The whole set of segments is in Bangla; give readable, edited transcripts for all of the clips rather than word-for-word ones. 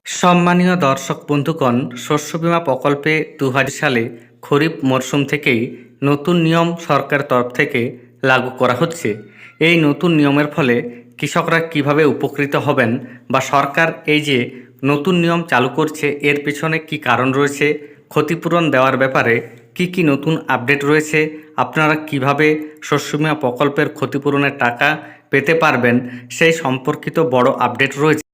সম্মানীয় দর্শক বন্ধুগণ, শস্য বীমা প্রকল্পে 2000 সালে খরিফ মরশুম থেকেই নতুন নিয়ম সরকারের তরফ থেকে লাগু করা হচ্ছে। এই নতুন নিয়মের ফলে কৃষকরা কিভাবে উপকৃত হবেন বা সরকার এই যে নতুন নিয়ম চালু করছে এর পেছনে কি কারণ রয়েছে, ক্ষতিপূরণ দেওয়ার ব্যাপারে কি নতুন আপডেট রয়েছে, আপনারা কিভাবে শস্য বীমা প্রকল্পের ক্ষতিপূরণের টাকা পেতে পারবেন সেই সম্পর্কিত বড় আপডেট রয়েছে।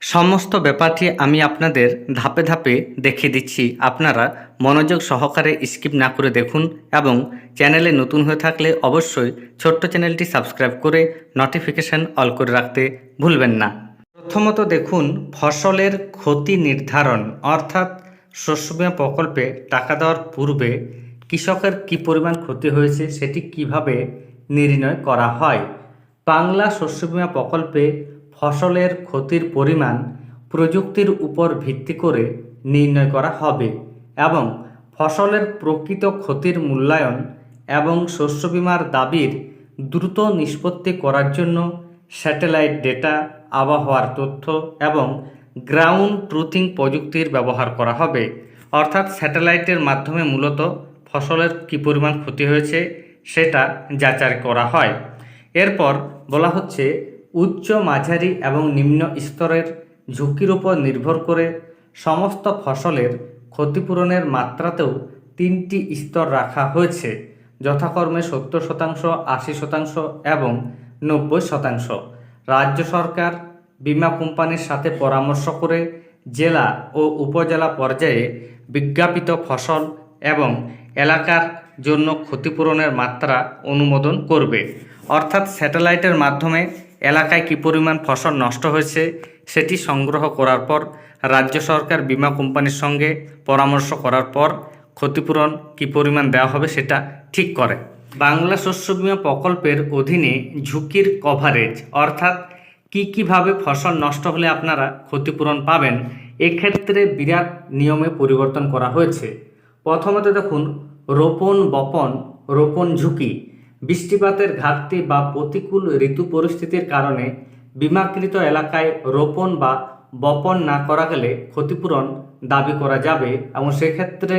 সমস্ত ব্যাপারটি আমি আপনাদের ধাপে ধাপে দেখিয়ে দিচ্ছি। আপনারা মনোযোগ সহকারে স্কিপ না করে দেখুন এবং চ্যানেলে নতুন হয়ে থাকলে অবশ্যই ছোট্ট চ্যানেলটি সাবস্ক্রাইব করে নোটিফিকেশান অল করে রাখতে ভুলবেন না। প্রথমত দেখুন, ফসলের ক্ষতি নির্ধারণ অর্থাৎ শস্য বীমা প্রকল্পে টাকা দেওয়ার পূর্বে কৃষকের কী পরিমাণ ক্ষতি হয়েছে সেটি কিভাবে নির্ণয় করা হয়। বাংলা শস্য বীমা প্রকল্পে ফসলের ক্ষতির পরিমাণ প্রযুক্তির উপর ভিত্তি করে নির্ণয় করা হবে এবং ফসলের প্রকৃত ক্ষতির মূল্যায়ন এবং শস্য বীমার দাবির দ্রুত নিষ্পত্তি করার জন্য স্যাটেলাইট ডেটা, আবহাওয়ার তথ্য এবং গ্রাউন্ড ট্রুথিং প্রযুক্তির ব্যবহার করা হবে। অর্থাৎ স্যাটেলাইটের মাধ্যমে মূলত ফসলের কী পরিমাণ ক্ষতি হয়েছে সেটা যাচাই করা হয়। এরপর বলা হচ্ছে, উচ্চ, মাঝারি এবং নিম্ন স্তরের ঝুঁকির উপর নির্ভর করে সমস্ত ফসলের ক্ষতিপূরণের মাত্রাতেও 3টি স্তর রাখা হয়েছে, যথাক্রমে 70%, 80% এবং 90%। রাজ্য সরকার বীমা কোম্পানির সাথে পরামর্শ করে জেলা ও উপজেলা পর্যায়ে বিজ্ঞাপিত ফসল এবং এলাকার জন্য ক্ষতিপূরণের মাত্রা অনুমোদন করবে। অর্থাৎ স্যাটেলাইটের মাধ্যমে এলাকায় কী পরিমাণ ফসল নষ্ট হয়েছে সেটি সংগ্রহ করার পর রাজ্য সরকার বীমা কোম্পানির সঙ্গে পরামর্শ করার পর ক্ষতিপূরণ কী পরিমাণ দেওয়া হবে সেটা ঠিক করে। বাংলা শস্য বীমা প্রকল্পের অধীনে ঝুঁকির কভারেজ অর্থাৎ কীভাবে ফসল নষ্ট হলে আপনারা ক্ষতিপূরণ পাবেন, এক্ষেত্রে বিরাট নিয়মে পরিবর্তন করা হয়েছে। প্রথমত দেখুন, রোপণ ঝুঁকি। বৃষ্টিপাতের ঘাটতি বা প্রতিকূল ঋতু পরিস্থিতির কারণে বীমাকৃত এলাকায় রোপণ বা বপন না করা গেলে ক্ষতিপূরণ দাবি করা যাবে এবং সেক্ষেত্রে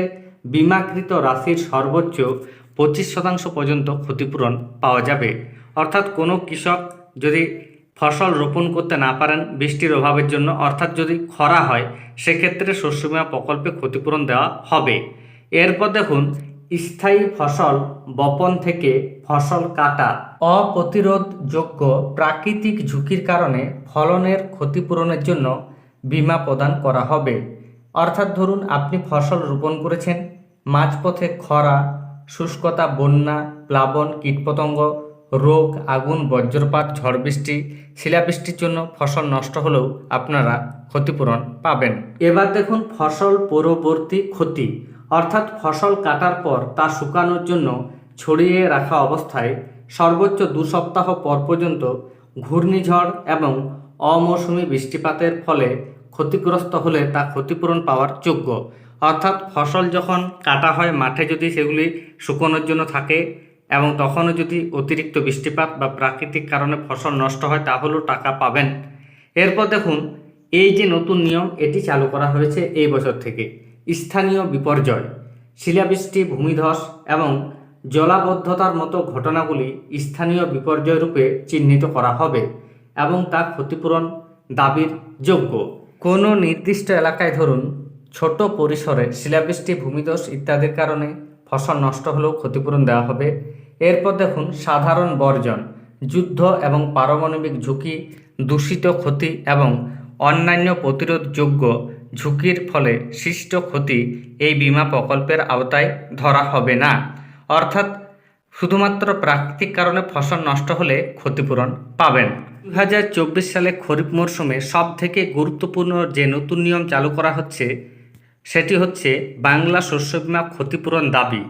বীমাকৃত রাশির সর্বোচ্চ 25% পর্যন্ত ক্ষতিপূরণ পাওয়া যাবে। অর্থাৎ কোনো কৃষক যদি ফসল রোপণ করতে না পারেন বৃষ্টির অভাবের জন্য, অর্থাৎ যদি খরা হয়, সেক্ষেত্রে শস্য বীমা প্রকল্পে ক্ষতিপূরণ দেওয়া হবে। এরপর দেখুন, স্থায়ী ফসল বপন থেকে ফসল কাটা। অপ্রতিরোধযোগ্য প্রাকৃতিক ঝুঁকির কারণে ফলনের ক্ষতিপূরণের জন্য বীমা প্রদান করা হবে। অর্থাৎ ধরুন আপনি ফসল রোপণ করেছেন, মাঝপথে খরা, শুষ্কতা, বন্যা, প্লাবন, কীটপতঙ্গ, রোগ, আগুন, বজ্রপাত, ঝড় বৃষ্টি, শিলাবৃষ্টির জন্য ফসল নষ্ট হলেও আপনারা ক্ষতিপূরণ পাবেন। এবার দেখুন, ফসল পরবর্তী ক্ষতি অর্থাৎ ফসল কাটার পর তা শুকানোর জন্য ছড়িয়ে রাখা অবস্থায় সর্বোচ্চ 2 সপ্তাহ পর পর্যন্ত ঘূর্ণিঝড় এবং অমৌসুমি বৃষ্টিপাতের ফলে ক্ষতিগ্রস্ত হলে তা ক্ষতিপূরণ পাওয়ার যোগ্য। অর্থাৎ ফসল যখন কাটা হয় মাঠে যদি সেগুলি শুকানোর জন্য থাকে এবং তখনও যদি অতিরিক্ত বৃষ্টিপাত বা প্রাকৃতিক কারণে ফসল নষ্ট হয় তাহলেও টাকা পাবেন। এরপর দেখুন, এই যে নতুন নিয়ম এটি চালু করা হয়েছে এই বছর থেকে। স্থানীয় বিপর্যয়, শিলাবৃষ্টি, ভূমিধস এবং জলাবদ্ধতার মতো ঘটনাগুলি স্থানীয় বিপর্যয় রূপে চিহ্নিত করা হবে এবং তা ক্ষতিপূরণ দাবির যোগ্য। কোনো নির্দিষ্ট এলাকায় ধরুন ছোট পরিসরে শিলাবৃষ্টি, ভূমিধস ইত্যাদির কারণে ফসল নষ্ট হলেও ক্ষতিপূরণ দেওয়া হবে। এরপর দেখুন, সাধারণ বর্জন, যুদ্ধ এবং পারমাণবিক ঝুঁকি, দূষিত ক্ষতি এবং অন্যান্য প্রতিরোধযোগ্য ঝুঁকির ফলে সৃষ্ট ক্ষতি এই বীমা প্রকল্পের আওতায় ধরা হবে না। অর্থাৎ শুধুমাত্র প্রাকৃতিক কারণে ফসল নষ্ট হলে ক্ষতিপূরণ পাবেন। 2024 সালে খরিফ মরশুমে সব থেকে গুরুত্বপূর্ণ যে নতুন নিয়ম চালু করা হচ্ছে সেটি হচ্ছে বাংলা শস্য বীমা ক্ষতিপূরণ দাবি।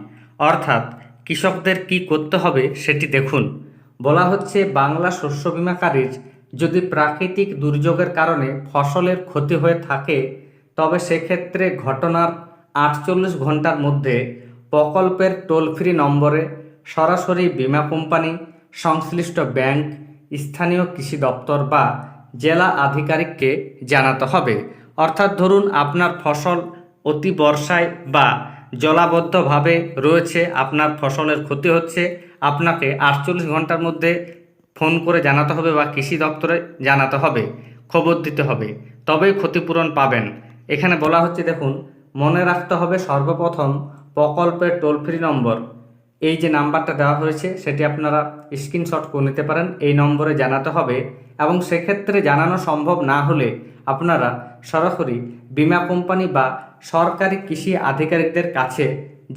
অর্থাৎ কৃষকদের কি করতে হবে সেটি দেখুন। বলা হচ্ছে, বাংলা শস্য বীমাকারীর যদি প্রাকৃতিক দুর্যোগের কারণে ফসলের ক্ষতি হয়ে থাকে তবে সেক্ষেত্রে ঘটনার 48 ঘন্টার মধ্যে প্রকল্পের টোল ফ্রি নম্বরে সরাসরি বীমা কোম্পানি, সংশ্লিষ্ট ব্যাংক, স্থানীয় কৃষি দপ্তর বা জেলা আধিকারিককে জানাতে হবে। অর্থাৎ ধরুন আপনার ফসল অতি বর্ষায় বা জলাবদ্ধভাবে রয়েছে, আপনার ফসলের ক্ষতি হচ্ছে, আপনাকে 48 ঘন্টার মধ্যে ফোন করে জানাতে হবে বা কৃষি দপ্তরে জানাতে হবে, খবর দিতে হবে, তবেই ক্ষতিপূরণ পাবেন। এখানে বলা হচ্ছে দেখুন, মনে রাখতে হবে সর্বপ্রথম প্রকল্পের টোল ফ্রি নম্বর, এই যে নাম্বারটা দেওয়া হয়েছে সেটি আপনারা স্ক্রিনশট করে নিতে পারেন, এই নম্বরে জানাতে হবে। এবং সেক্ষেত্রে জানানো সম্ভব না হলে আপনারা সরাসরি বীমা কোম্পানি বা সরকারি কৃষি আধিকারিকদের কাছে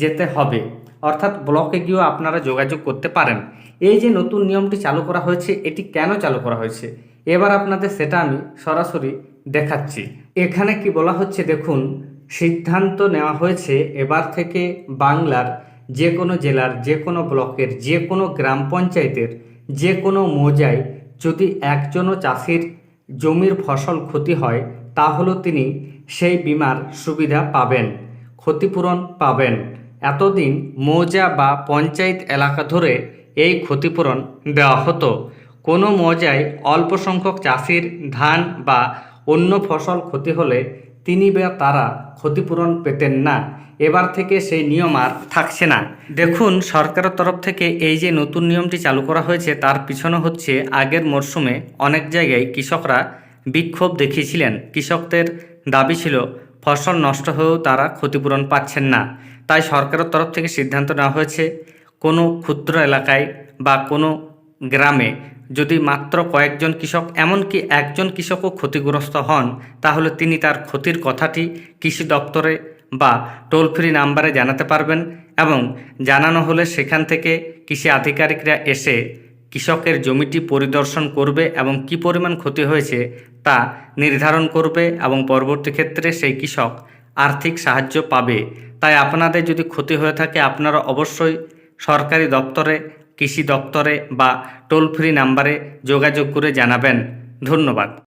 যেতে হবে, অর্থাৎ ব্লকে গিয়েও আপনারা যোগাযোগ করতে পারেন। এই যে নতুন নিয়মটি চালু করা হয়েছে, এটি কেন চালু করা হয়েছে এবার আপনাদের সেটা আমি সরাসরি দেখাচ্ছি। এখানে কি বলা হচ্ছে দেখুন, সিদ্ধান্ত নেওয়া হয়েছে এবার থেকে বাংলার যে কোনো জেলার যে কোনো ব্লকের যে কোনো গ্রাম পঞ্চায়েতের যে কোনো মৌজায় যদি একজনও চাষির জমির ফসল ক্ষতি হয় তাহলে তিনি সেই বিমার সুবিধা পাবেন, ক্ষতিপূরণ পাবেন। এতদিন মৌজা বা পঞ্চায়েত এলাকা ধরে এই ক্ষতিপূরণ দেওয়া হতো। কোনো মৌজায় অল্প সংখ্যক চাষির ধান বা অন্য ফসল ক্ষতি হলে তিনি বা তারা ক্ষতিপূরণ পেতেন না। এবার থেকে সেই নিয়ম আর থাকছে না। দেখুন, সরকারের তরফ থেকে এই যে নতুন নিয়মটি চালু করা হয়েছে তার পিছনে হচ্ছে আগের মরশুমে অনেক জায়গায় কৃষকরা বিক্ষোভ দেখিয়েছিলেন। কৃষকদের দাবি ছিল ফসল নষ্ট হয়েও তারা ক্ষতিপূরণ পাচ্ছেন না। তাই সরকারের তরফ থেকে সিদ্ধান্ত নেওয়া হয়েছে কোনো ক্ষুদ্র এলাকায় বা কোনো গ্রামে যদি মাত্র কয়েকজন কৃষক, এমনকি একজন কৃষকও ক্ষতিগ্রস্ত হন, তাহলে তিনি তার ক্ষতির কথাটি কৃষি দপ্তরে বা টোল ফ্রি নাম্বারে জানাতে পারবেন এবং জানানো হলে সেখান থেকে কৃষি আধিকারিকরা এসে কৃষকের জমিটি পরিদর্শন করবে এবং কী পরিমাণ ক্ষতি হয়েছে তা নির্ধারণ করবে এবং পরবর্তী ক্ষেত্রে সেই কৃষক আর্থিক সাহায্য পাবে। তাই আপনাদের যদি ক্ষতি হয়ে থাকে আপনারা অবশ্যই সরকারি দপ্তরে, কৃষি দপ্তরে বা টোল ফ্রি নাম্বারে যোগাযোগ করে জানাবেন। ধন্যবাদ।